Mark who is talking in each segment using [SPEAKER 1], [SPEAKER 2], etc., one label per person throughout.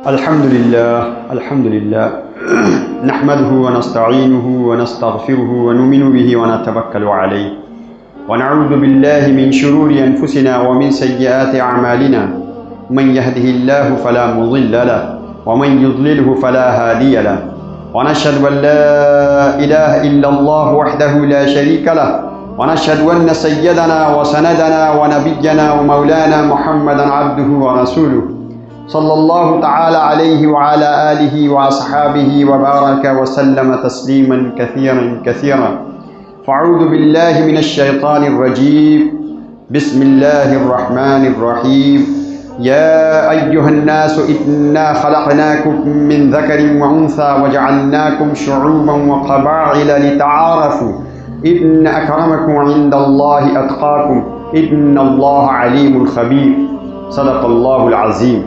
[SPEAKER 1] الحمد لله نحمده ونستعينه ونستغفره ونؤمن به ونتوكل عليه ونعوذ بالله من شرور أنفسنا ومن سيئات أعمالنا من يهده الله فلا مضل له ومن يضلله فلا هادي له ونشهد أن لا إله إلا الله وحده لا شريك له ونشهد أن سيدنا وسندنا ونبينا ومولانا محمدا عبده ورسوله صلى الله تعالى عليه وعلى آله وأصحابه وبارك وسلم تسليما كثيرا فأعوذ بالله من الشيطان الرجيم بسم الله الرحمن الرحيم يا أيها الناس إنا خلقناكم من ذكر وأنثى وجعلناكم شعوبا وقبائل لتعارفوا إن أكرمكم عند الله أتقاكم إن الله عليم خبير صدق الله العظيم۔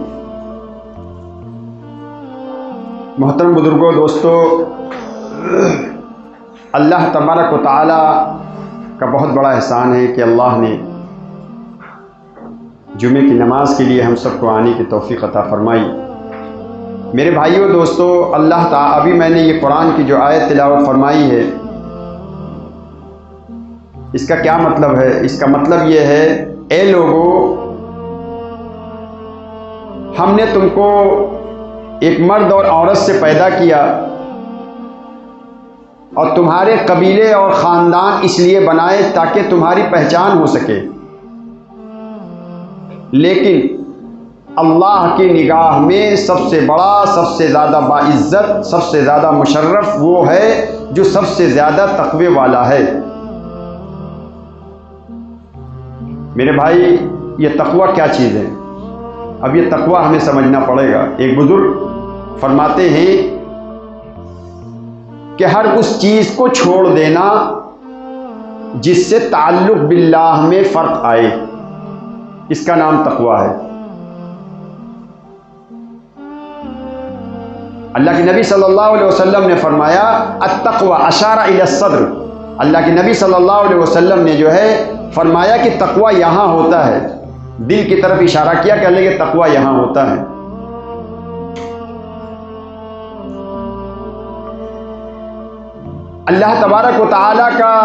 [SPEAKER 1] محترم بزرگوں، دوستو، اللہ تبارک و تعالیٰ کا بہت بڑا احسان ہے کہ اللہ نے جمعے کی نماز کے لیے ہم سب کو آنے کی توفیق عطا فرمائی۔ میرے بھائیوں، دوستو، اللہ تعالیٰ ابھی میں نے یہ قرآن کی جو آیت تلاوت فرمائی ہے، اس کا کیا مطلب ہے؟ اس کا مطلب یہ ہے، اے لوگو، ہم نے تم کو ایک مرد اور عورت سے پیدا کیا اور تمہارے قبیلے اور خاندان اس لیے بنائے تاکہ تمہاری پہچان ہو سکے، لیکن اللہ کی نگاہ میں سب سے بڑا، سب سے زیادہ باعزت، سب سے زیادہ مشرف وہ ہے جو سب سے زیادہ تقوی والا ہے۔ میرے بھائی، یہ تقوی کیا چیز ہے؟ اب یہ تقوی ہمیں سمجھنا پڑے گا۔ ایک بزرگ فرماتے ہیں کہ ہر اس چیز کو چھوڑ دینا جس سے تعلق باللہ میں فرق آئے، اس کا نام تقوی ہے۔ اللہ کے نبی صلی اللہ علیہ وسلم نے فرمایا التقوی اشار الی الصدر۔ اللہ کے نبی صلی اللہ علیہ وسلم نے جو ہے فرمایا کہ تقوی یہاں ہوتا ہے، دل کی طرف اشارہ کیا کہ اللہ کے تقوی یہاں ہوتا ہے۔ اللہ تبارک و تعالیٰ کا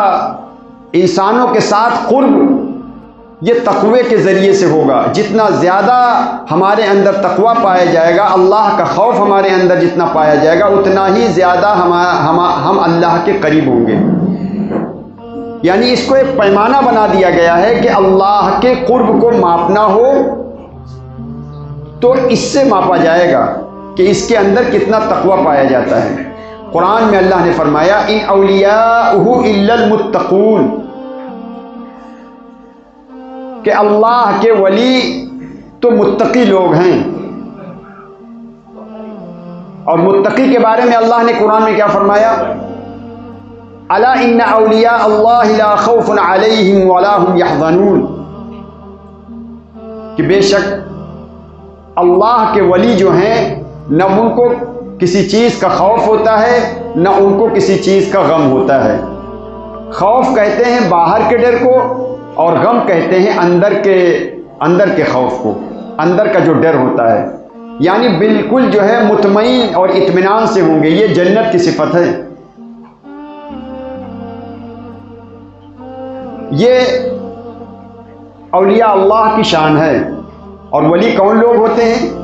[SPEAKER 1] انسانوں کے ساتھ قرب یہ تقوی کے ذریعے سے ہوگا۔ جتنا زیادہ ہمارے اندر تقوی پایا جائے گا، اللہ کا خوف ہمارے اندر جتنا پایا جائے گا، اتنا ہی زیادہ ہم اللہ کے قریب ہوں گے۔ یعنی اس کو ایک پیمانہ بنا دیا گیا ہے کہ اللہ کے قرب کو ماپنا ہو تو اس سے ماپا جائے گا کہ اس کے اندر کتنا تقوی پایا جاتا ہے۔ قرآن میں اللہ نے فرمایا ان اولیاءہ الا المتقون، کہ اللہ کے ولی تو متقی لوگ ہیں۔ اور متقی کے بارے میں اللہ نے قرآن میں کیا فرمایا؟ الا ان اولیاء اللہ لا خوف علیہم ولا هم یحزنون، کہ بے شک اللہ کے ولی جو ہیں، نہ ان کو کسی چیز کا خوف ہوتا ہے، نہ ان کو کسی چیز کا غم ہوتا ہے۔ خوف کہتے ہیں باہر کے ڈر کو، اور غم کہتے ہیں اندر کے خوف کو، اندر کا جو ڈر ہوتا ہے۔ یعنی بالکل جو ہے مطمئن اور اطمینان سے ہوں گے۔ یہ جنت کی صفت ہے۔ یہ اولیاء اللہ کی شان ہے۔ اور ولی کون لوگ ہوتے ہیں؟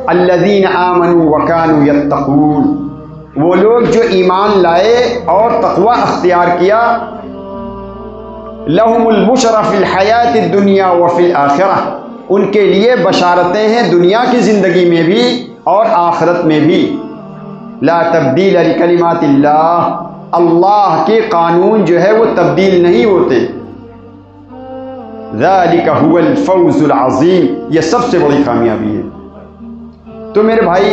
[SPEAKER 1] الذین آمنوا وکانوا یتقون، وہ لوگ جو ایمان لائے اور تقوی اختیار کیا۔ لہم البشری فی الحیات الدنیا وفی الآخرہ، ان کے لیے بشارتیں ہیں دنیا کی زندگی میں بھی اور آخرت میں بھی۔ لا تبدیل لکلمات اللہ، اللہ کے قانون جو ہے وہ تبدیل نہیں ہوتے۔ ذالک هو الفوز العظیم، یہ سب سے بڑی کامیابی ہے۔ تو میرے بھائی،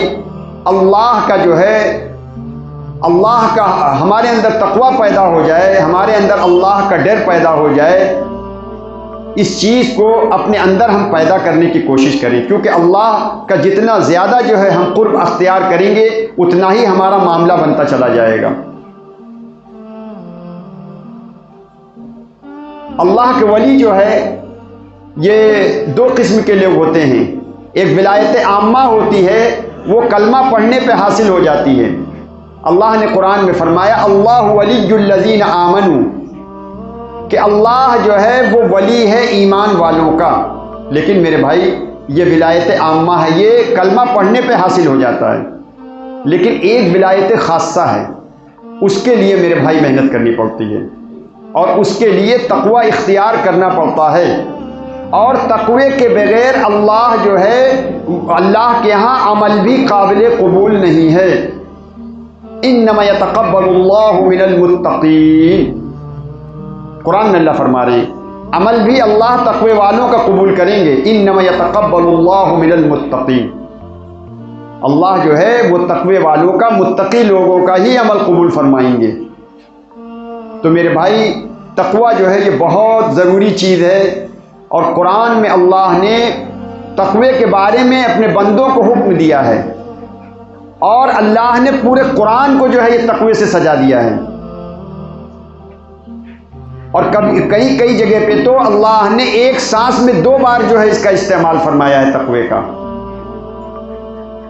[SPEAKER 1] اللہ کا جو ہے، اللہ کا ہمارے اندر تقوی پیدا ہو جائے، ہمارے اندر اللہ کا ڈر پیدا ہو جائے، اس چیز کو اپنے اندر ہم پیدا کرنے کی کوشش کریں، کیونکہ اللہ کا جتنا زیادہ جو ہے ہم قرب اختیار کریں گے، اتنا ہی ہمارا معاملہ بنتا چلا جائے گا۔ اللہ کے ولی جو ہے یہ دو قسم کے لوگ ہوتے ہیں۔ ایک ولایت عامہ ہوتی ہے وہ کلمہ پڑھنے پہ حاصل ہو جاتی ہے۔ اللہ نے قرآن میں فرمایا اللہ ولی الذین آمنوا، کہ اللہ جو ہے وہ ولی ہے ایمان والوں کا۔ لیکن میرے بھائی یہ ولایت عامہ ہے، یہ کلمہ پڑھنے پہ حاصل ہو جاتا ہے، لیکن ایک ولایت خاصہ ہے، اس کے لیے میرے بھائی محنت کرنی پڑتی ہے، اور اس کے لیے تقوی اختیار کرنا پڑتا ہے، اور تقوی کے بغیر اللہ جو ہے اللہ کے ہاں عمل بھی قابل قبول نہیں ہے۔ انما یتقبل اللہ من المتقین، قرآن میں اللہ فرما رہے ہیں عمل بھی اللہ تقوی والوں کا قبول کریں گے۔ انما یتقبل اللہ من المتقین، اللہ جو ہے وہ تقوی والوں کا، متقی لوگوں کا ہی عمل قبول فرمائیں گے۔ تو میرے بھائی تقوی جو ہے یہ بہت ضروری چیز ہے، اور قرآن میں اللہ نے تقوی کے بارے میں اپنے بندوں کو حکم دیا ہے، اور اللہ نے پورے قرآن کو جو ہے یہ تقوی سے سجا دیا ہے، اور کئی جگہ پہ تو اللہ نے ایک سانس میں 2 بار جو ہے اس کا استعمال فرمایا ہے تقوی کا۔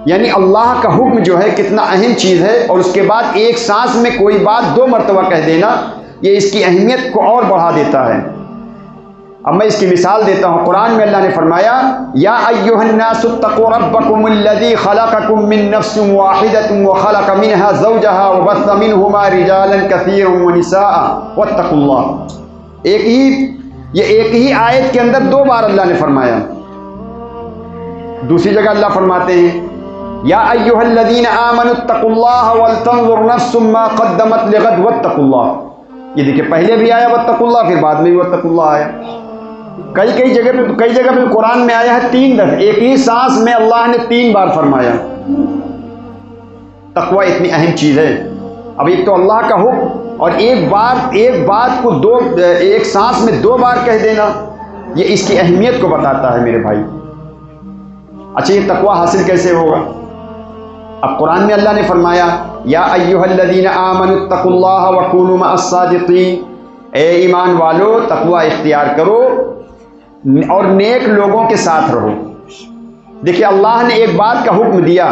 [SPEAKER 1] یعنی اللہ کا حکم جو ہے کتنا اہم چیز ہے، اور اس کے بعد ایک سانس میں کوئی بات 2 مرتبہ کہہ دینا، یہ اس کی اہمیت کو اور بڑھا دیتا ہے۔ اب میں اس کی مثال دیتا ہوں، قرآن میں اللہ نے فرمایا یا ایھا الناس اتقوا ربکم الذی خلقکم من نفس واحدۃ وخلق منها زوجها وبث منهما رجالا کثیرا ونساء واتقوا اللہ۔ ایک ہی آیت کے اندر 2 بار اللہ نے فرمایا۔ دوسری جگہ اللہ فرماتے ہیں یا ایھا الذین آمنوا اتقوا اللہ ولتنظر نفس ما قدمت لغد واتقوا اللہ۔ یہ دیکھیں پہلے بھی آیا واتقوا اللہ، پھر بعد میں بھی واتقوا اللہ آیا۔ کئی جگہ پہ قرآن میں آیا ہے 3 دفعہ، ایک ہی سانس میں اللہ نے 3 بار فرمایا۔ تقوی اتنی اہم چیز ہے۔ اب ایک تو اللہ کا حکم، اور ایک بات کو ایک سانس میں 2 بار کہہ دینا، یہ اس کی اہمیت کو بتاتا ہے میرے بھائی۔ اچھا یہ تقوی حاصل کیسے ہوگا؟ اب قرآن میں اللہ نے فرمایا یا ایھا الذین آمنوا اتقوا اللہ وکونوا مع الصادقین، اے ایمان والو تقوی اختیار کرو اور نیک لوگوں کے ساتھ رہو۔ دیکھیے اللہ نے ایک بات کا حکم دیا،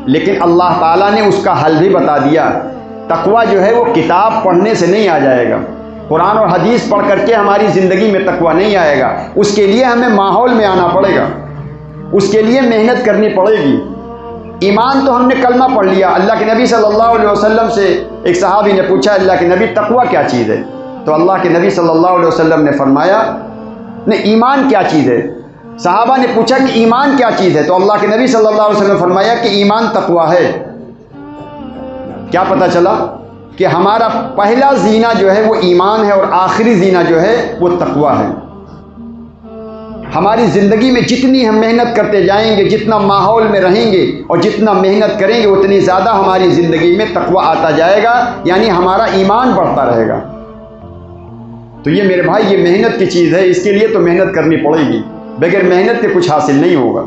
[SPEAKER 1] لیکن اللہ تعالیٰ نے اس کا حل بھی بتا دیا۔ تقوی جو ہے وہ کتاب پڑھنے سے نہیں آ جائے گا، قرآن اور حدیث پڑھ کر کے ہماری زندگی میں تقوی نہیں آئے گا، اس کے لیے ہمیں ماحول میں آنا پڑے گا، اس کے لیے محنت کرنی پڑے گی۔ ایمان تو ہم نے کلمہ پڑھ لیا، اللہ کے نبی صلی اللہ علیہ وسلم سے ایک صحابی نے پوچھا اللہ کے نبی تقوی کیا چیز ہے؟ تو اللہ کے نبی صلی اللہ علیہ وسلم نے فرمایا نہیں ایمان کیا چیز ہے؟ صحابہ نے پوچھا کہ ایمان کیا چیز ہے؟ تو اللہ کے نبی صلی اللہ علیہ وسلم نے فرمایا کہ ایمان تقوی ہے۔ کیا پتہ چلا کہ ہمارا پہلا زینہ جو ہے وہ ایمان ہے، اور آخری زینہ جو ہے وہ تقوی ہے۔ ہماری زندگی میں جتنی ہم محنت کرتے جائیں گے، جتنا ماحول میں رہیں گے اور جتنا محنت کریں گے، اتنی زیادہ ہماری زندگی میں تقوی آتا جائے گا، یعنی ہمارا ایمان بڑھتا رہے گا۔ تو یہ میرے بھائی یہ محنت کی چیز ہے، اس کے لیے تو محنت کرنی پڑے گی، بغیر محنت کے کچھ حاصل نہیں ہوگا۔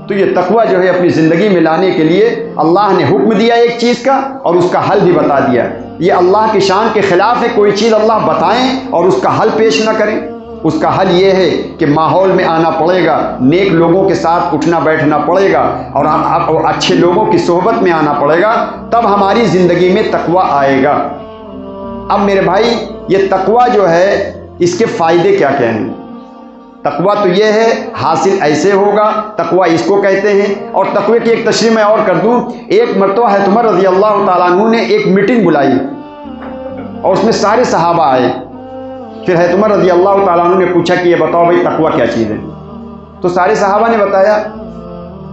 [SPEAKER 1] تو یہ تقوی جو ہے اپنی زندگی میں لانے کے لیے اللہ نے حکم دیا ایک چیز کا، اور اس کا حل بھی بتا دیا۔ یہ اللہ کی شان کے خلاف ہے کوئی چیز اللہ بتائیں اور اس کا حل پیش نہ کریں۔ اس کا حل یہ ہے کہ ماحول میں آنا پڑے گا، نیک لوگوں کے ساتھ اٹھنا بیٹھنا پڑے گا، اور اچھے لوگوں کی صحبت میں آنا پڑے گا، تب ہماری زندگی میں تقوی آئے گا۔ اب میرے بھائی یہ تقوی جو ہے اس کے فائدے کیا کیا ہیں؟ تقوی تو یہ ہے حاصل ایسے ہوگا، تقوی اس کو کہتے ہیں۔ اور تقوی کی ایک تشریح میں اور کر دوں، ایک مرتبہ حضرت عمر رضی اللہ تعالیٰ عنہ نے ایک میٹنگ بلائی، اور اس میں سارے صحابہ آئے۔ پھر حضرت عمر رضی اللہ تعالیٰ عنہ نے پوچھا کہ یہ بتاؤ بھائی تقوی کیا چیز ہے؟ تو سارے صحابہ نے بتایا۔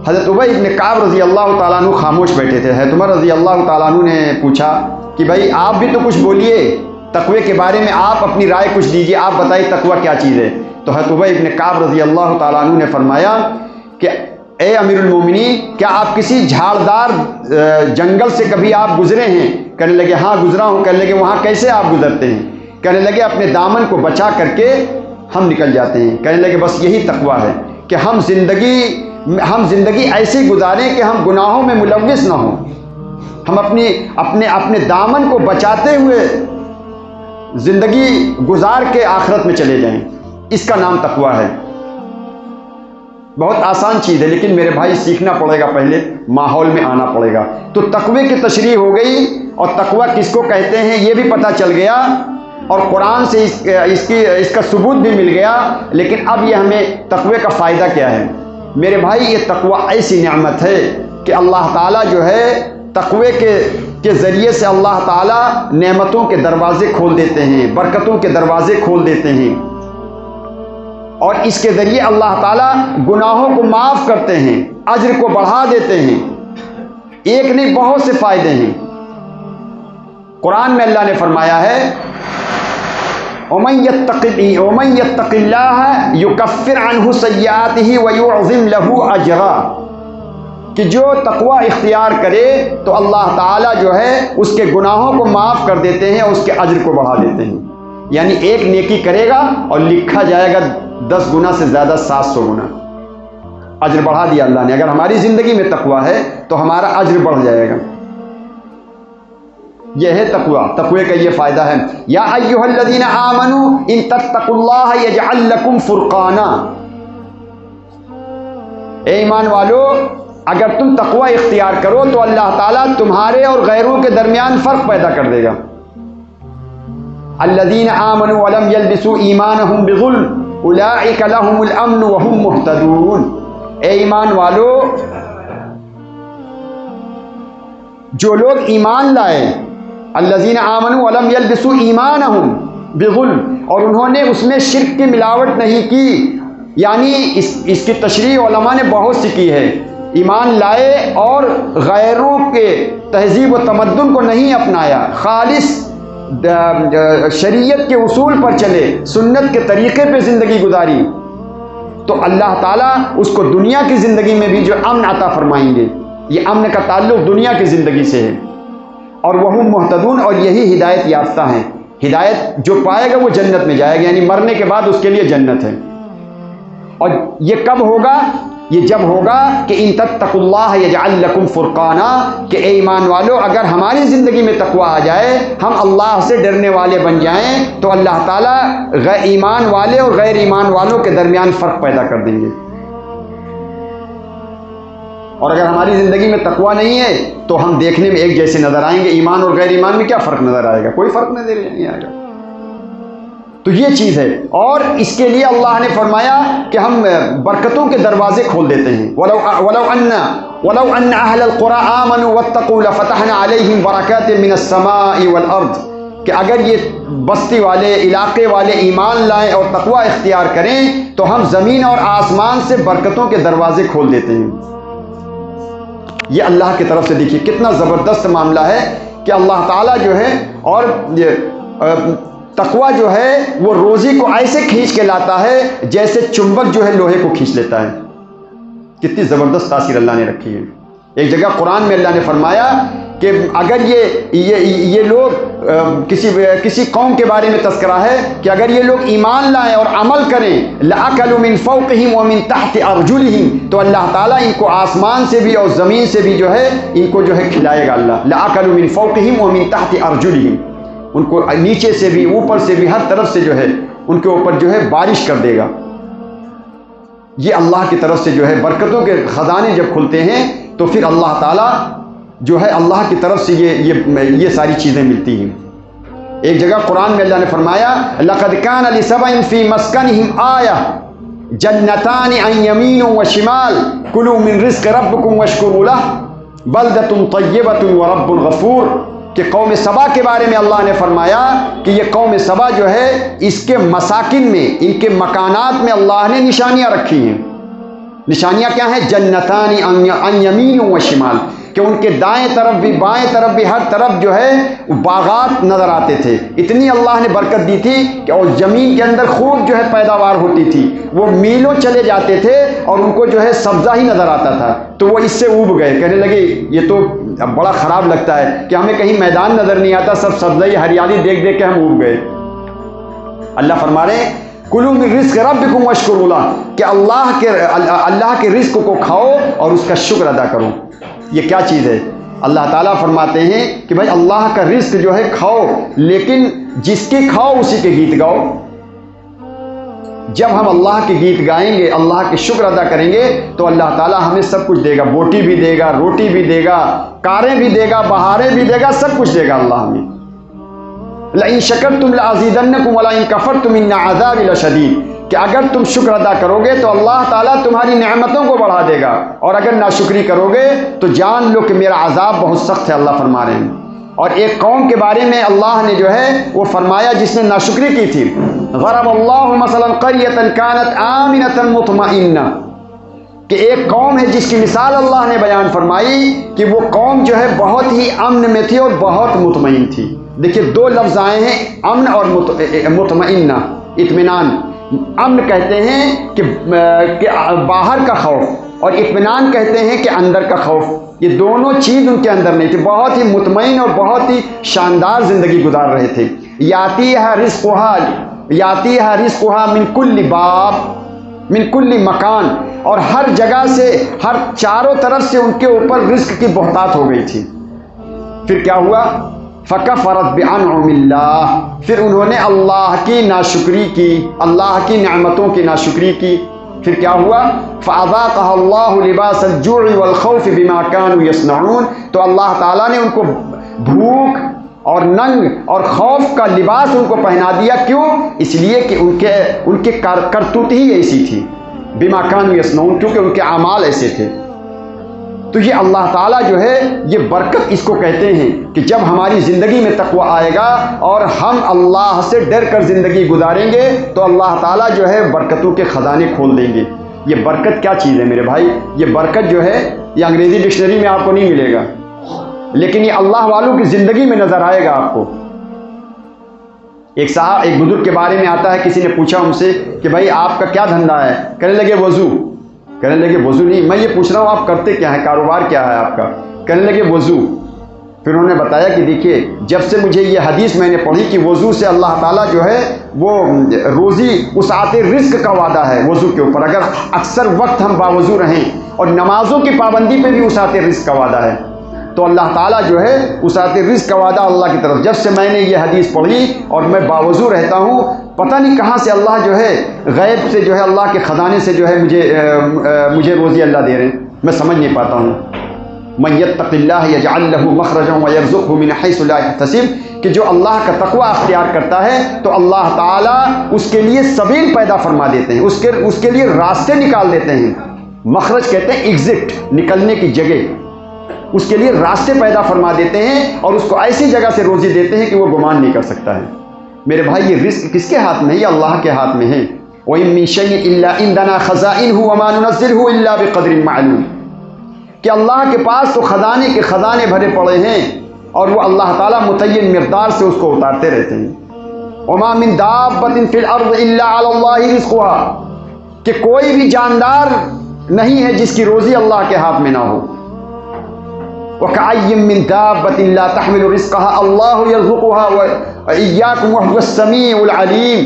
[SPEAKER 1] حضرت ابی بن کعب رضی اللہ تعالیٰ عنہ خاموش بیٹھے تھے۔ حضرت عمر رضی اللہ تعالیٰ عنہ نے پوچھا کہ بھائی آپ بھی تو کچھ بولیے، تقوی کے بارے میں آپ اپنی رائے کچھ دیجیے، آپ بتائیے تقوی کیا چیز ہے؟ تو حضرت ابی بن کعب رضی اللہ تعالیٰ عنہ نے فرمایا کہ اے امیر المومنین، کیا آپ کسی جھاڑدار جنگل سے کبھی آپ گزرے ہیں؟ کہنے لگے ہاں گزرا ہوں۔ کہنے لگے وہاں کیسے آپ گزرتے ہیں؟ کہنے لگے اپنے دامن کو بچا کر کے ہم نکل جاتے ہیں۔ کہنے لگے بس یہی تقوی ہے کہ ہم زندگی ایسی گزاریں کہ ہم گناہوں میں ملوث نہ ہوں، ہم اپنے دامن کو بچاتے ہوئے زندگی گزار کے آخرت میں چلے جائیں۔ اس کا نام تقوی ہے۔ بہت آسان چیز ہے، لیکن میرے بھائی سیکھنا پڑے گا، پہلے ماحول میں آنا پڑے گا۔ تو تقوی کی تشریح ہو گئی، اور تقوی کس کو کہتے ہیں یہ بھی پتہ چل گیا، اور قرآن سے اس کا ثبوت بھی مل گیا۔ لیکن اب یہ ہمیں تقوی کا فائدہ کیا ہے؟ میرے بھائی یہ تقوی ایسی نعمت ہے کہ اللہ تعالیٰ جو ہے تقوی کے ذریعے سے اللہ تعالیٰ نعمتوں کے دروازے کھول دیتے ہیں، برکتوں کے دروازے کھول دیتے ہیں، اور اس کے ذریعے اللہ تعالیٰ گناہوں کو معاف کرتے ہیں، اجر کو بڑھا دیتے ہیں۔ ایک نہیں، بہت سے فائدے ہیں۔ قرآن میں اللہ نے فرمایا ہے وَمَن يَتَّقِ اللَّهَ يُكَفِّرْ عَنْهُ سَيِّئَاتِهِ وَيُعْظِمْ لَهُ أَجْرًا، کہ جو تقوی اختیار کرے تو اللہ تعالیٰ جو ہے اس کے گناہوں کو معاف کر دیتے ہیں اور اس کے اجر کو بڑھا دیتے ہیں۔ یعنی ایک نیکی کرے گا اور لکھا جائے گا 10 گنا سے زیادہ 700 گنا، اجر بڑھا دیا اللہ نے۔ اگر ہماری زندگی میں تقوی ہے تو ہمارا اجر بڑھ جائے گا۔ یہ ہے تقوی، تقوی کا یہ فائدہ ہے۔ یا ایھا الذین آمنوا ان تتقوا اللہ یجعل لکم فرقانا، اے ایمان والو اگر تم تقوی اختیار کرو تو اللہ تعالیٰ تمہارے اور غیروں کے درمیان فرق پیدا کر دے گا۔ الذین آمنوا ولم یلبسوا ایمانہم بظلم اولئک لہم الامن وہم مہتدون، اے ایمان والو جو لوگ ایمان لائے، الذین آمنوا ولم یلبسوا ایمانہم بظلم، اور انہوں نے اس میں شرک کی ملاوٹ نہیں کی، یعنی اس کی تشریح علماء نے بہت سی کی ہے۔ ایمان لائے اور غیروں کے تہذیب و تمدن کو نہیں اپنایا، خالص شریعت کے اصول پر چلے، سنت کے طریقے پہ زندگی گزاری، تو اللہ تعالیٰ اس کو دنیا کی زندگی میں بھی جو امن عطا فرمائیں گے۔ یہ امن کا تعلق دنیا کی زندگی سے ہے، اور وہ محتدون، اور یہی ہدایت یافتہ ہیں۔ ہدایت جو پائے گا وہ جنت میں جائے گا، یعنی مرنے کے بعد اس کے لیے جنت ہے۔ اور یہ کب ہوگا؟ یہ جب ہوگا کہ ان تتقوا اللہ یجعل لکم فرقانا، کہ اے ایمان والو اگر ہماری زندگی میں تقوی آ جائے، ہم اللہ سے ڈرنے والے بن جائیں، تو اللہ تعالیٰ ایمان والے اور غیر ایمان والوں کے درمیان فرق پیدا کر دیں گے۔ اور اگر ہماری زندگی میں تقوی نہیں ہے تو ہم دیکھنے میں ایک جیسے نظر آئیں گے، ایمان اور غیر ایمان میں کیا فرق نظر آئے گا؟ کوئی فرق نظر نہیں آئے گا۔ تو یہ چیز ہے، اور اس کے لیے اللہ نے فرمایا کہ ہم برکتوں کے دروازے کھول دیتے ہیں۔ وَلَوْ أَنَّ أَهْلَ الْقُرَىٰ آمَنُوا وَاتَّقُوا لَفَتَحْنَا عَلَيْهِمْ بَرَكَاتٍ مِّنَ السَّمَاءِ وَالْأَرْضِ، کہ اگر یہ بستی والے، علاقے والے ایمان لائیں اور تقوی اختیار کریں تو ہم زمین اور آسمان سے برکتوں کے دروازے کھول دیتے ہیں۔ یہ اللہ کی طرف سے دیکھیے کتنا زبردست معاملہ ہے کہ اللہ تعالیٰ جو ہے، اور تقوی جو ہے وہ روزی کو ایسے کھینچ کے لاتا ہے جیسے چمبک جو ہے لوہے کو کھینچ لیتا ہے۔ کتنی زبردست تاثیر اللہ نے رکھی ہے۔ ایک جگہ قرآن میں اللہ نے فرمایا کہ اگر یہ لوگ کسی قوم کے بارے میں تذکرہ ہے کہ اگر یہ لوگ ایمان لائیں اور عمل کریں، لَأَكَلُوا مِن فَوْقِهِمْ وَمِن تَحْتِ أَرْجُلِهِمْ، تو اللہ تعالیٰ ان کو آسمان سے بھی اور زمین سے بھی جو ہے ان کو جو ہے کھلائے گا۔ اللہ لَأَكَلُوا مِن فَوْقِهِمْ وَمِن تَحْتِ أَرْجُلِهِمْ، ان کو نیچے سے بھی اوپر سے بھی ہر طرف سے جو ہے ان کے اوپر جو ہے بارش کر دے گا۔ یہ اللہ کی طرف سے جو ہے برکتوں کے خزانے جب کھلتے ہیں تو پھر اللہ تعالیٰ جو ہے اللہ کی طرف سے یہ ساری چیزیں ملتی ہیں۔ ایک جگہ قرآن میں اللہ نے فرمایا لَقَدْ كَانَ لِسَبَإٍ فِي مَسْكَنِهِمْ آيَةٌ جَنَّتَانِ عَنْ يَمِينٍ وَشِمَالٍ كُلُوا مِنْ رِزْقِ رَبِّكُمْ وَاشْكُرُوا لَهُ بَلْدَةٌ طَيِّبَةٌ وَرَبٌّ غَفُورٌ، کہ قوم سبا کے بارے میں اللہ نے فرمایا کہ یہ قوم سبا جو ہے اس کے مساکن میں، ان کے مکانات میں اللہ نے نشانیاں رکھی ہیں۔ نشانیاں کیا ہیں؟ جنتان عن یمین و شمال، کہ ان کے دائیں طرف بھی بائیں طرف بھی ہر طرف جو ہے باغات نظر آتے تھے۔ اتنی اللہ نے برکت دی تھی کہ اور زمین کے اندر خوب جو ہے پیداوار ہوتی تھی، وہ میلوں چلے جاتے تھے اور ان کو جو ہے سبزہ ہی نظر آتا تھا، تو وہ اس سے اوب گئے، کہنے لگے یہ تو بڑا خراب لگتا ہے کہ ہمیں کہیں میدان نظر نہیں آتا، سب سبزہ ہریالی دیکھ دیکھ کے ہم اوب گئے۔ اللہ فرما رہے ہیں کلوا من رزق ربکم واشکروا لہ، کہ اللہ کے رزق کو کھاؤ اور اس کا شکر ادا کرو۔ یہ کیا چیز ہے؟ اللہ تعالیٰ فرماتے ہیں کہ بھائی اللہ کا رزق جو ہے کھاؤ، لیکن جس کے کھاؤ اسی کے گیت گاؤ۔ جب ہم اللہ کے گیت گائیں گے، اللہ کے شکر ادا کریں گے تو اللہ تعالیٰ ہمیں سب کچھ دے گا، بوٹی بھی دے گا، روٹی بھی دے گا، کاریں بھی دے گا، بہاریں بھی دے گا، سب کچھ دے گا اللہ ہمیں۔ لئن شکرتم لازیدنکم ولئن کفرتم ان عذابی لشدید، کہ اگر تم شکر ادا کرو گے تو اللہ تعالیٰ تمہاری نعمتوں کو بڑھا دے گا، اور اگر ناشکری کرو گے تو جان لو کہ میرا عذاب بہت سخت ہے، اللہ فرما رہے ہیں۔ اور ایک قوم کے بارے میں اللہ نے جو ہے وہ فرمایا جس نے ناشکری کی تھی، ضرب اللہ مثلا قریۃ کانت آمنۃ مطمئنہ، کہ ایک قوم ہے جس کی مثال اللہ نے بیان فرمائی کہ وہ قوم جو ہے بہت ہی امن میں تھی اور بہت مطمئن تھی۔ دیکھیے دو لفظ آئے ہیں، امن اور مطمئنہ، اطمینان۔ امن کہتے ہیں کہ باہر کا خوف، اور اطمینان کہتے ہیں کہ اندر کا خوف۔ یہ دونوں چیز ان کے اندر نہیں تھی، بہت ہی مطمئن اور بہت ہی شاندار زندگی گزار رہے تھے۔ یاتیھا رزقھا من کل باب من کل مکان، اور ہر جگہ سے، ہر چاروں طرف سے ان کے اوپر رزق کی بہتات ہو گئی تھی۔ پھر کیا ہوا؟ فکفرت بانعم اللہ، پھر انہوں نے اللہ کی ناشکری کی، اللہ کی نعمتوں کی ناشکری کی۔ پھر کیا ہوا؟ فاذاقها اللہ لباس الجوع والخوف بما كانوا يصنعون، تو اللہ تعالیٰ نے ان کو بھوک اور ننگ اور خوف کا لباس ان کو پہنا دیا۔ کیوں؟ اس لیے کہ ان کے کرتوت ہی ایسی تھی، بما كانوا يصنعون، کیونکہ ان کے اعمال ایسے تھے۔ تو یہ اللہ تعالیٰ جو ہے یہ برکت اس کو کہتے ہیں کہ جب ہماری زندگی میں تقوی آئے گا اور ہم اللہ سے ڈر کر زندگی گزاریں گے تو اللہ تعالیٰ جو ہے برکتوں کے خزانے کھول دیں گے۔ یہ برکت کیا چیز ہے میرے بھائی؟ یہ برکت جو ہے یہ انگریزی ڈکشنری میں آپ کو نہیں ملے گا، لیکن یہ اللہ والوں کی زندگی میں نظر آئے گا آپ کو۔ ایک بزرگ کے بارے میں آتا ہے، کسی نے پوچھا ان سے کہ بھائی آپ کا کیا دھندا ہے؟ کہنے لگے وضو۔ کہنے لگے وضو نہیں، میں یہ پوچھ رہا ہوں آپ کرتے کیا ہیں، کاروبار کیا ہے آپ کا؟ کہنے لگے وضو۔ پھر انہوں نے بتایا کہ دیکھیے جب سے مجھے یہ حدیث میں نے پڑھی کہ وضو سے اللہ تعالیٰ جو ہے وہ روزی وسعت رزق کا وعدہ ہے وضو کے اوپر، اگر اکثر وقت ہم باوضو رہیں، اور نمازوں کی پابندی پہ بھی وسعت رزق کا وعدہ ہے، تو اللہ تعالیٰ جو ہے وسعت رزق کا وعدہ اللہ کی طرف۔ جب سے میں نے یہ حدیث پڑھی اور میں باوضو رہتا ہوں، پتہ نہیں کہاں سے اللہ جو ہے غیب سے جو ہے اللہ کے خزانے سے جو ہے مجھے روزی اللہ دے رہے ہیں، میں سمجھ نہیں پاتا ہوں۔ من یتق اللہ یجعل لہ مخرجا ویرزقہ من حیث لا یحتسب، کہ جو اللہ کا تقوی اختیار کرتا ہے تو اللہ تعالیٰ اس کے لیے سبیل پیدا فرما دیتے ہیں، اس کے لیے راستے نکال دیتے ہیں۔ مخرج کہتے ہیں ایگزٹ، نکلنے کی جگہ، اس کے لیے راستے پیدا فرما دیتے ہیں اور اس کو ایسی جگہ سے روزی دیتے ہیں کہ وہ گمان نہیں کر سکتا ہے۔ میرے بھائی یہ رزق کس کے ہاتھ میں ہے؟ یہ اللہ کے ہاتھ میں ہے۔ وَإِن مِّن شَيْءٍ إِلَّا عِندَنَا خَزَائِنُهُ وَمَا نُنَزِّلُهُ إِلَّا بِقَدْرٍ مَّعْلُومٍ، کہ اللہ کے پاس تو خزانے کے خزانے بھرے پڑے ہیں اور وہ اللہ تعالیٰ متعین مقدار سے اس کو اتارتے رہتے ہیں۔ وَمَا مِن دَابَّةٍ فِي الْأَرْضِ إِلَّا عَلَى اللَّهِ رِزْقُهَا، کہ کوئی بھی جاندار نہیں ہے جس کی روزی اللہ کے ہاتھ میں نہ ہو۔ وَكَأَيٍّ مِّن دَابَّةٍ لَا تَحْمِلُ رِزْقَهَا اللَّهُ يَرْزُقُهَا وَإِيَّاكُمْ وَهُوَ السَّمِيعُ الْعَلِيمُ،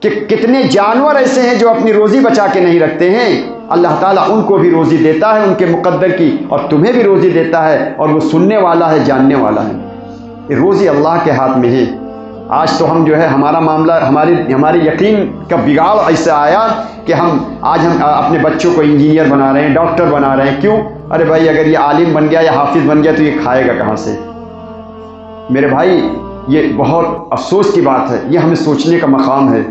[SPEAKER 1] کہ کتنے جانور ایسے ہیں جو اپنی روزی بچا کے نہیں رکھتے ہیں، اللہ تعالیٰ ان کو بھی روزی دیتا ہے ان کے مقدر کی، اور تمہیں بھی روزی دیتا ہے، اور وہ سننے والا ہے، جاننے والا ہے۔ یہ روزی اللہ کے ہاتھ میں ہے۔ آج تو ہم جو ہے ہمارا معاملہ، ہمارے یقین کا بگاڑ ایسا آیا کہ آج ہم اپنے بچوں کو انجینئر بنا رہے ہیں، ڈاکٹر بنا رہے ہیں۔ کیوں؟ ارے بھائی اگر یہ عالم بن گیا یا حافظ بن گیا تو یہ کھائے گا کہاں سے؟ میرے بھائی یہ بہت افسوس کی بات ہے، یہ ہمیں سوچنے کا مقام ہے۔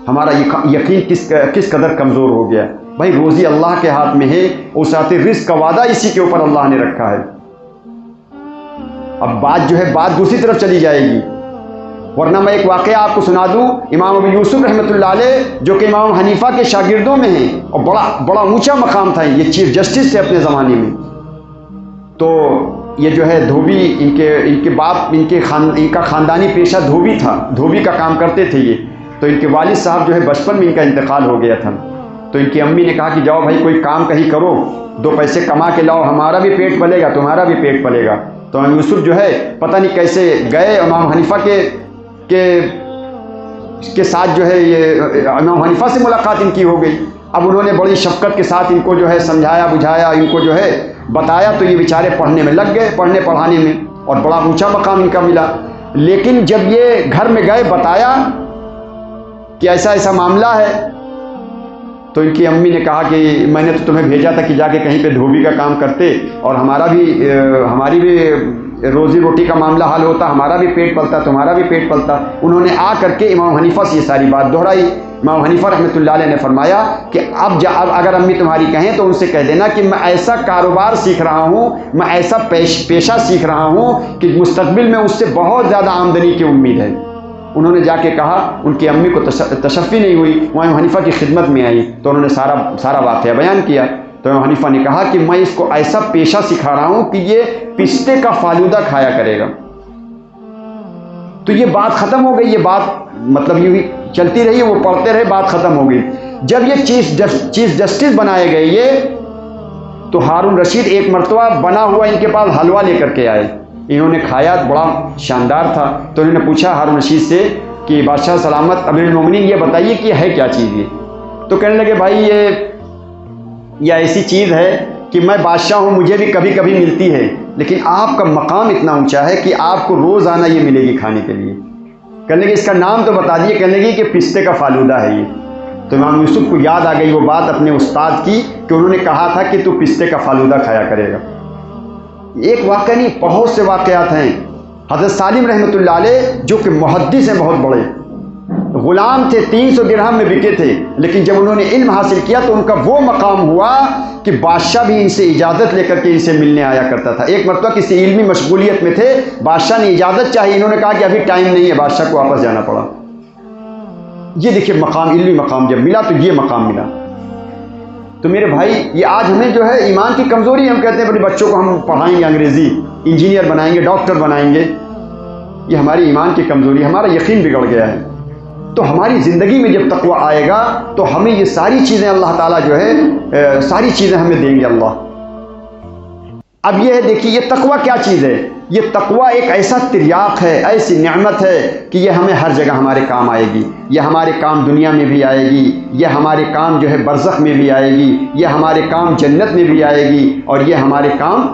[SPEAKER 1] ہمارا یقین کس قدر کمزور ہو گیا۔ بھائی روزی اللہ کے ہاتھ میں ہے، وسعت رزق کا وعدہ اسی کے اوپر اللہ نے رکھا ہے۔ اب بات دوسری طرف چلی جائے گی، ورنہ میں ایک واقعہ آپ کو سنا دوں۔ امام ابو یوسف رحمۃ اللہ علیہ جو کہ امام حنیفہ کے شاگردوں میں ہیں اور بڑا اونچا مقام تھا، یہ چیف جسٹس تھے اپنے زمانے میں، تو یہ جو ہے دھوبی، ان کے باپ، ان کا خاندانی پیشہ دھوبی تھا، دھوبی کا کام کرتے تھے یہ۔ تو ان کے والد صاحب جو ہے بچپن میں ان کا انتقال ہو گیا تھا، تو ان کی امی نے کہا کہ جاؤ بھائی کوئی کام کہیں کرو، 2 پیسے کما کے لاؤ، ہمارا بھی پیٹ پلے گا، تمہارا بھی پیٹ پلے گا۔ تو امام یوسف جو ہے پتہ نہیں کیسے گئے امام حنیفہ کے ساتھ، جو ہے یہ امام حنیفہ سے ملاقات ان کی ہو گئی۔ اب انہوں نے بڑی شفقت کے ساتھ ان کو جو ہے سمجھایا بجھایا، ان کو جو ہے بتایا، تو یہ بیچارے پڑھنے میں لگ گئے، پڑھنے پڑھانے میں، اور بڑا اونچا مقام ان کا ملا۔ لیکن جب یہ گھر میں گئے بتایا کہ ایسا ایسا معاملہ ہے. تو ان کی امی نے کہا کہ میں نے تو تمہیں بھیجا تھا کہ جا کے کہیں پہ دھوبی کا کام کرتے اور ہماری بھی روزی روٹی کا معاملہ حل ہوتا، ہمارا بھی پیٹ پلتا، تمہارا بھی پیٹ پلتا. انہوں نے آ کر کے امام حنیفہ سے یہ ساری بات دہرائی. امام حنیفہ رحمۃ اللہ علیہ نے فرمایا کہ اب اگر امی تمہاری کہیں تو ان سے کہہ دینا کہ میں ایسا کاروبار سیکھ رہا ہوں، میں ایسا پیشہ سیکھ رہا ہوں کہ مستقبل میں اس سے بہت زیادہ آمدنی کی امید ہے. انہوں نے جا کے کہا، ان کی امی کو تشفی نہیں ہوئی، وہ امام حنیفہ کی خدمت میں آئی تو انہوں نے سارا واقعہ بیان کیا. تو امام حنیفہ نے کہا کہ میں اس کو ایسا پیشہ سکھا رہا ہوں کہ یہ پستے کا فالودہ کھایا کرے گا. تو یہ بات ختم ہو گئی. یہ بات مطلب یوں ہی چلتی رہی، وہ پڑھتے رہے، بات ختم ہو گئی. جب یہ چیف جسٹس بنائے گئے یہ، تو ہارون رشید ایک مرتبہ بنا ہوا ان کے پاس حلوہ لے کر کے آئے. انہوں نے کھایا، بڑا شاندار تھا. تو انہوں نے پوچھا ہارون رشید سے کہ بادشاہ سلامت امیر المومنین یہ بتائیے کہ ہے کیا چیز یہ؟ تو کہنے لگے بھائی یہ ایسی چیز ہے کہ میں بادشاہ ہوں، مجھے بھی کبھی کبھی ملتی ہے، لیکن آپ کا مقام اتنا اونچا ہے کہ آپ کو روزانہ یہ ملے گی کھانے کے لیے. کہنے لگے اس کا نام تو بتا دیے. کہنے لگے کہ پستے کا فالودہ ہے یہ. تو امام یوسف کو یاد آ گئی وہ بات اپنے استاد کی کہ انہوں نے کہا تھا کہ تو پستے کا فالودہ کھایا کرے گا. ایک واقعہ نہیں، بہت سے واقعات ہیں. حضرت سالم رحمۃ اللہ علیہ جو کہ محدث ہیں بہت بڑے، غلام تھے، 300 درہم میں بکے تھے، لیکن جب انہوں نے علم حاصل کیا تو ان کا وہ مقام ہوا کہ بادشاہ بھی ان سے اجازت لے کر کے ان سے ملنے آیا کرتا تھا. ایک مرتبہ کسی علمی مشغولیت میں تھے، بادشاہ نے اجازت چاہی، انہوں نے کہا کہ ابھی ٹائم نہیں ہے، بادشاہ کو واپس جانا پڑا. یہ دیکھیے مقام، علمی مقام جب ملا تو یہ مقام ملا. تو میرے بھائی یہ آج ہمیں جو ہے ایمان کی کمزوری ہے. ہم کہتے ہیں اپنے بچوں کو ہم پڑھائیں گے انگریزی، انجینئر بنائیں گے، ڈاکٹر بنائیں گے. یہ ہماری ایمان کی کمزوری، ہمارا یقین بگڑ گیا ہے. تو ہماری زندگی میں جب تقویٰ آئے گا تو ہمیں یہ ساری چیزیں اللہ تعالیٰ جو ہے ساری چیزیں ہمیں دیں گے اللہ. اب یہ ہے دیکھیے یہ تقویٰ کیا چیز ہے. یہ تقویٰ ایک ایسا تریاق ہے، ایسی نعمت ہے کہ یہ ہمیں ہر جگہ ہمارے کام آئے گی. یہ ہمارے کام دنیا میں بھی آئے گی، یہ ہمارے کام جو ہے برزخ میں بھی آئے گی، یہ ہمارے کام جنت میں بھی آئے گی، اور یہ ہمارے کام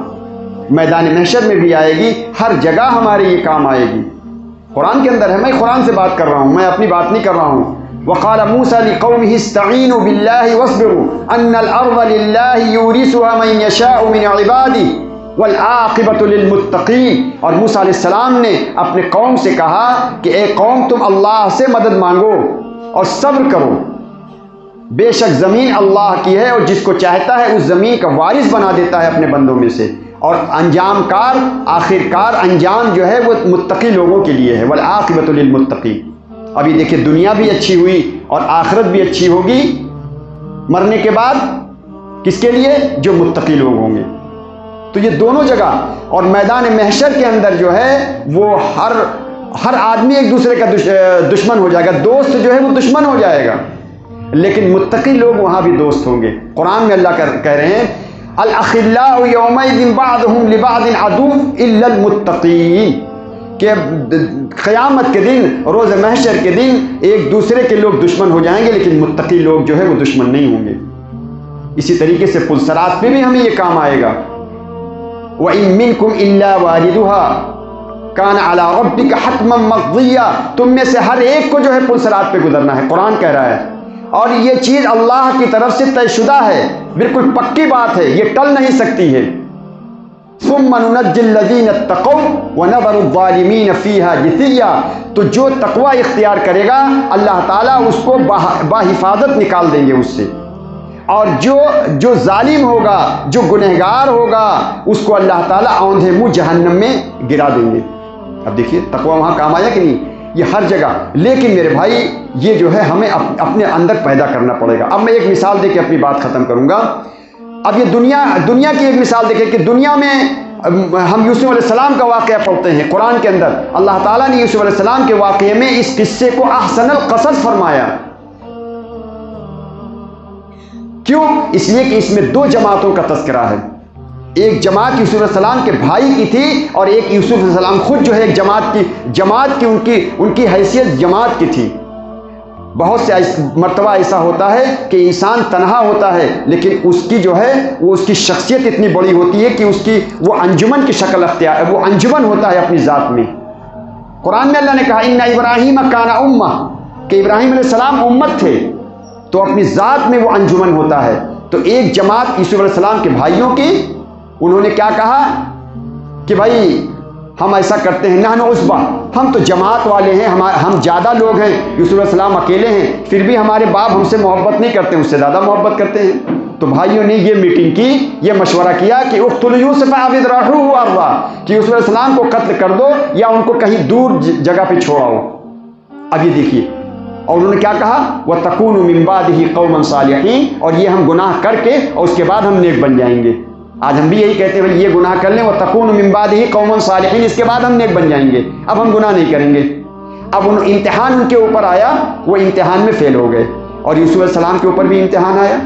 [SPEAKER 1] میدان محشر میں بھی آئے گی. ہر جگہ ہمارے یہ کام آئے گی. قرآن کے اندر ہے، میں قرآن سے بات کر رہا ہوں، میں اپنی بات نہیں کر رہا ہوں. وقال موسیٰ لقومه استعینوا باللہ واصبروا ان الارض للہ یورثها من یشاء من عباده والعاقبۃ للمتقین. اور موسیٰ علیہ السلام نے اپنے قوم سے کہا کہ اے قوم تم اللہ سے مدد مانگو اور صبر کرو، بے شک زمین اللہ کی ہے اور جس کو چاہتا ہے اس زمین کا وارث بنا دیتا ہے اپنے بندوں میں سے، اور انجام کار آخر انجام جو ہے وہ متقی لوگوں کے لیے ہے. والعاقبۃ للمتقین. ابھی دیکھیں دنیا بھی اچھی ہوئی اور آخرت بھی اچھی ہوگی مرنے کے بعد، کس کے لیے؟ جو متقی لوگ ہوں گے. تو یہ دونوں جگہ، اور میدان محشر کے اندر جو ہے وہ ہر آدمی ایک دوسرے کا دشمن ہو جائے گا، دوست جو ہے وہ دشمن ہو جائے گا، لیکن متقی لوگ وہاں بھی دوست ہوں گے. قرآن میں اللہ کہہ رہے ہیں الاخلاء یومئذ بعضهم لبعض عدو الا المتقین، کہ قیامت کے دن، روز محشر کے دن ایک دوسرے کے لوگ دشمن ہو جائیں گے، لیکن متقی لوگ جو ہے وہ دشمن نہیں ہوں گے. اسی طریقے سے پلسرات پہ بھی ہمیں یہ کام آئے گا. وَإِن مِّنكُمْ إِلَّا وَارِدُهَا كَانَ عَلَىٰ رَبِّكَ حَتْمًا مَّقْضِيًّا. تم میں سے ہر ایک کو جو ہے پلسرات پہ گزرنا ہے، قرآن کہہ رہا ہے. اور یہ چیز اللہ کی طرف سے طے شدہ ہے، بالکل پکی بات ہے، یہ ٹل نہیں سکتی ہے. ثُمَّ نُنَجِّي الَّذِينَ اتَّقَوْا وَنَذَرُ الظَّالِمِينَ فِيهَا جِثِيًّا. تو جو تقویٰ اختیار کرے گا اللہ تعالیٰ اس کو باحفاظت نکال دیں گے اس سے، اور جو ظالم ہوگا، جو گنہگار ہوگا، اس کو اللہ تعالیٰ اوندھے منہ جہنم میں گرا دیں گے. اب دیکھیے تقویٰ وہاں کام آیا کہ نہیں؟ یہ ہر جگہ. لیکن میرے بھائی یہ جو ہے ہمیں اپنے اندر پیدا کرنا پڑے گا. اب میں ایک مثال دے کے اپنی بات ختم کروں گا. اب یہ دنیا کی ایک مثال دیکھیں کہ دنیا میں ہم یوسف علیہ السلام کا واقعہ پڑھتے ہیں قرآن کے اندر. اللہ تعالیٰ نے یوسف علیہ السلام کے واقعے میں اس قصے کو احسن القصص فرمایا. کیوں؟ اس لیے کہ اس میں دو جماعتوں کا تذکرہ ہے. ایک جماعت یوسف علیہ السلام کے بھائی کی تھی، اور ایک یوسف علیہ السلام خود جو ہے ایک جماعت کی ان کی حیثیت جماعت کی تھی. بہت سے مرتبہ ایسا ہوتا ہے کہ انسان تنہا ہوتا ہے، لیکن اس کی جو ہے وہ اس کی شخصیت اتنی بڑی ہوتی ہے کہ اس کی وہ انجمن کی شکل اختیار، وہ انجمن ہوتا ہے اپنی ذات میں. قرآن میں اللہ نے کہا ان ابراہیم کان امہ، کہ ابراہیم علیہ السلام امت تھے تو اپنی ذات میں وہ انجمن ہوتا ہے. تو ایک جماعت یوسف علیہ السلام کے بھائیوں کی، انہوں نے کیا کہا کہ بھائی ہم ایسا کرتے ہیں، نحن عصبہ، ہم تو جماعت والے ہیں، ہم زیادہ لوگ ہیں، یوسف علیہ السلام اکیلے ہیں، پھر بھی ہمارے باپ ہم سے محبت نہیں کرتے، اس سے زیادہ محبت کرتے ہیں. تو بھائیوں نے یہ میٹنگ کی، یہ مشورہ کیا کہ اقتلوا یوسف او اذرحوه ارضا، کہ یوسف علیہ السلام کو قتل کر دو یا ان کو کہیں دور جگہ پہ چھوڑاؤ. اب یہ دیکھیے، اور انہوں نے کیا کہا، وَتَكُونُوا مِن بَعْدِهِ قَوْمًا صَالِحِينَ، اور یہ ہم گناہ کر کے اور اس کے بعد ہم نیک بن جائیں گے. آج ہم بھی یہی کہتے ہیں، یہ گناہ کر لیں، وَتَكُونُوا مِن بَعْدِهِ قَوْمًا صَالِحِينَ، اس کے بعد ہم نیک بن جائیں گے، اب ہم گناہ نہیں کریں گے. اب امتحان ان کے اوپر آیا، وہ امتحان میں فیل ہو گئے. اور یوسف علیہ السلام کے اوپر بھی امتحان آیا.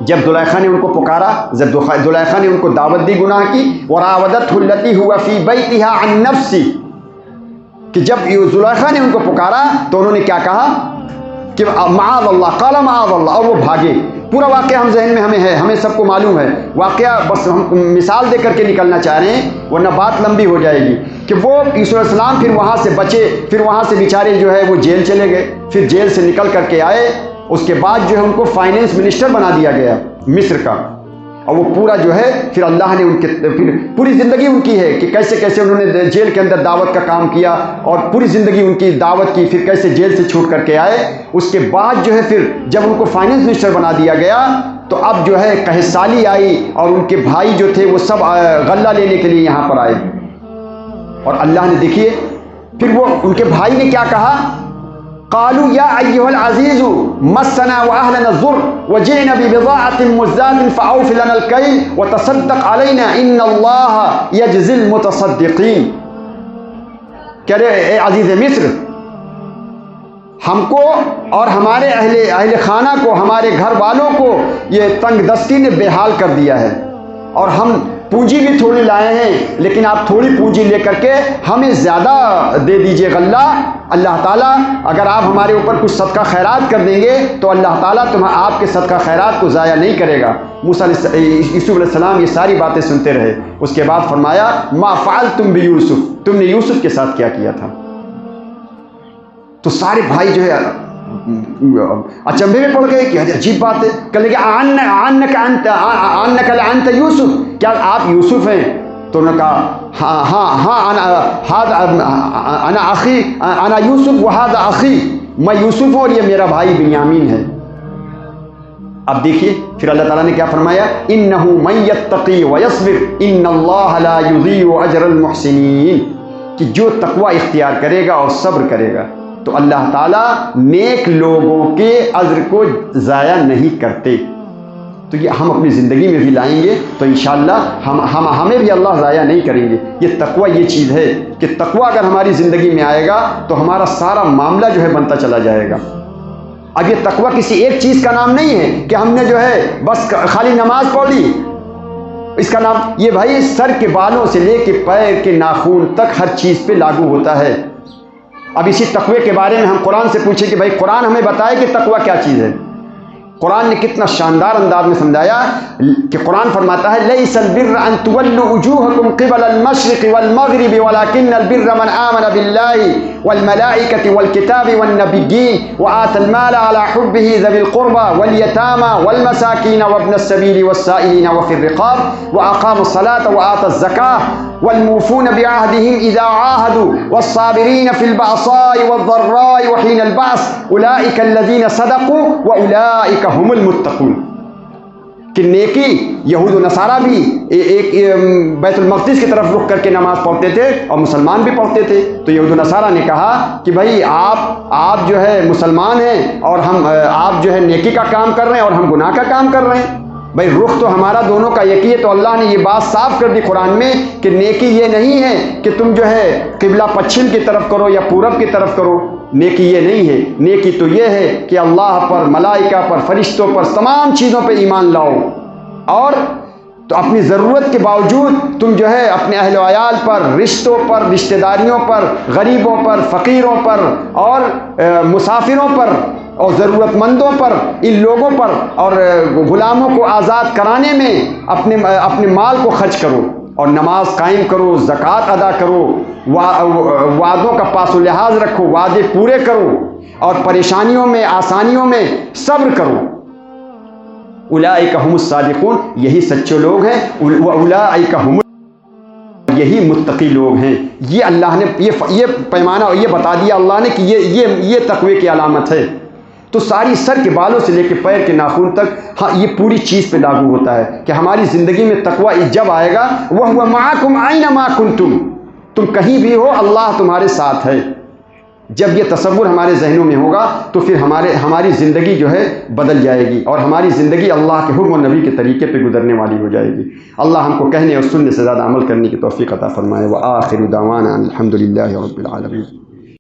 [SPEAKER 1] جب زلیخا نے ان کو پکارا، جب زلیخا نے ان کو دعوت دی گناہ کی، وراودته التي هو في بيتها عن نفسه، کہ جب زلیخا نے ان کو پکارا تو انہوں نے کیا کہا کہ معاذ اللہ، قال معاذ اللہ، اور وہ بھاگے. پورا واقعہ ہم ذہن میں ہمیں ہے، ہمیں سب کو معلوم ہے واقعہ، بس ہم مثال دے کر کے نکلنا چاہ رہے ہیں ورنہ بات لمبی ہو جائے گی. کہ وہ یوسف علیہ السلام پھر وہاں سے بچے، پھر وہاں سے بیچارے جو ہے وہ جیل چلے گئے، پھر جیل سے نکل کر کے آئے. اس کے بعد جو ہے ان کو فائنینس منسٹر بنا دیا گیا مصر کا. اور وہ پورا جو ہے پھر اللہ نے ان کے پھر پوری زندگی ان کی ہے کہ کیسے کیسے انہوں نے جیل کے اندر دعوت کا کام کیا اور پوری زندگی ان کی دعوت کی، پھر کیسے جیل سے چھوٹ کر کے آئے. اس کے بعد جو ہے پھر جب ان کو فائنینس منسٹر بنا دیا گیا تو اب جو ہے قحط سالی آئی اور ان کے بھائی جو تھے وہ سب غلہ لینے کے لیے یہاں پر آئے. اور اللہ نے دیکھیے پھر وہ ان کے بھائی نے کیا کہا، قالوا یا ایھا العزیز مسنا واهلنا الضر وجئنا ببضاعة مزجاة فاوف لنا الكيل وتصدق علينا ان الله يجزي المتصدقين. کہہ رہے اے عزیز مصر، ہم کو اور ہمارے اہل خانہ کو، ہمارے گھر والوں کو یہ تنگ دستی نے بے حال کر دیا ہے، اور ہم پونجی بھی تھوڑی لائے ہیں، لیکن آپ تھوڑی پونجی لے کر کے ہمیں زیادہ دے دیجئے غلہ. اللہ تعالیٰ اگر آپ ہمارے اوپر کچھ صدقہ خیرات کر دیں گے تو اللہ تعالیٰ آپ کے صدقہ خیرات کو ضائع نہیں کرے گا. یوسف علیہ السلام یہ ساری باتیں سنتے رہے. اس کے بعد فرمایا ما فعلتم بیوسف، تم نے یوسف کے ساتھ کیا کیا تھا. تو سارے بھائی جو ہے اچنبھے میں پڑ گئے کہ عجیب بات ہے. کہنے لگے آنک لعنت یوسف، کیا آپ یوسف ہیں؟ تو انہوں نے کہا ہاں انا اخی، انا یوسف وہذا اخی، میں یوسف ہوں اور یہ میرا بھائی بنیامین ہے. اب دیکھیے پھر اللہ تعالیٰ نے کیا فرمایا، انہ من یتقی ویصبر ان اللہ لا یضیع اجر المحسنین، کہ جو تقوی اختیار کرے گا اور صبر کرے گا تو اللہ تعالیٰ نیک لوگوں کے اجر کو ضائع نہیں کرتے. تو یہ ہم اپنی زندگی میں بھی لائیں گے تو انشاءاللہ ہمیں بھی اللہ ضائع نہیں کریں گے. یہ تقوی یہ چیز ہے کہ تقوی اگر ہماری زندگی میں آئے گا تو ہمارا سارا معاملہ جو ہے بنتا چلا جائے گا. اب یہ تقوی کسی ایک چیز کا نام نہیں ہے کہ ہم نے جو ہے بس خالی نماز پڑھ لی، اس کا نام یہ بھائی سر کے بالوں سے لے کے پیر کے ناخن تک ہر چیز پہ لاگو ہوتا ہے. اب اسی تقوی کے بارے میں ہم قرآن سے پوچھیں کہ بھائی قرآن ہمیں بتائے کہ تقوی کیا چیز ہے. قرآن نے کتنا شاندار انداز میں سمجھایا کہ قرآن فرماتا ہے لیس البر ان تولوا وجوهکم قبل المشرق والمغرب ولكن البر من آمن بالله والملائكة والكتاب والنبيين وآتى المال على حبه ذوي القربى واليتامى والمساكين وابن السبيل والسائلين وفي الرقاب وأقاموا الصلاة وآتوا الزكاة والموفون بعهدهم إذا عاهدوا والصابرين في البأساء والضراء وحين البأس أولئك الذين صدقوا وأولئك هم المتقون. کہ نیکی یہود و نصارہ بھی ایک بیت المقدس کی طرف رخ کر کے نماز پڑھتے تھے اور مسلمان بھی پڑھتے تھے. تو یہود و نصارہ نے کہا کہ بھائی آپ جو ہے مسلمان ہیں اور آپ جو ہے نیکی کا کام کر رہے ہیں اور ہم گناہ کا کام کر رہے ہیں. بھائی رخ تو ہمارا دونوں کا ایک ہی ہے. تو اللہ نے یہ بات صاف کر دی قرآن میں کہ نیکی یہ نہیں ہے کہ تم جو ہے قبلہ پچھم کی طرف کرو یا پورب کی طرف کرو. نیکی یہ نہیں ہے. نیکی تو یہ ہے کہ اللہ پر، ملائکہ پر، فرشتوں پر، تمام چیزوں پہ ایمان لاؤ، اور تو اپنی ضرورت کے باوجود تم جو ہے اپنے اہل و عیال پر، رشتوں پر، رشتہ داریوں پر، غریبوں پر، فقیروں پر اور مسافروں پر اور ضرورت مندوں پر، ان لوگوں پر اور غلاموں کو آزاد کرانے میں اپنے مال کو خرچ کرو. اور نماز قائم کرو، زکوٰۃ ادا کرو، وعدوں کا پاس و لحاظ رکھو، وعدے پورے کرو، اور پریشانیوں میں آسانیوں میں صبر کرو۔ اولئک هم الصادقون، یہی سچے لوگ ہیں، واولئک هم، یہی متقی لوگ ہیں۔ یہ اللہ نے یہ پیمانہ اور یہ بتا دیا اللہ نے کہ یہ تقوی کی علامت ہے۔ تو ساری سر کے بالوں سے لے کے پیر کے ناخن تک، ہاں یہ پوری چیز پہ لاگو ہوتا ہے کہ ہماری زندگی میں تقوی جب آئے گا، وَهُوَ مَعَكُمْ أَيْنَمَا كُنْتُمْ، تم کہیں بھی ہو اللہ تمہارے ساتھ ہے۔ جب یہ تصور ہمارے ذہنوں میں ہوگا تو پھر ہماری زندگی جو ہے بدل جائے گی، اور ہماری زندگی اللہ کے حکم و نبی کے طریقے پہ گزرنے والی ہو جائے گی۔ اللہ ہم کو کہنے اور سننے سے زیادہ عمل کرنے کی توفیق عطا فرمائے۔ وآخر دعوانا الحمد للہ رب العالمین۔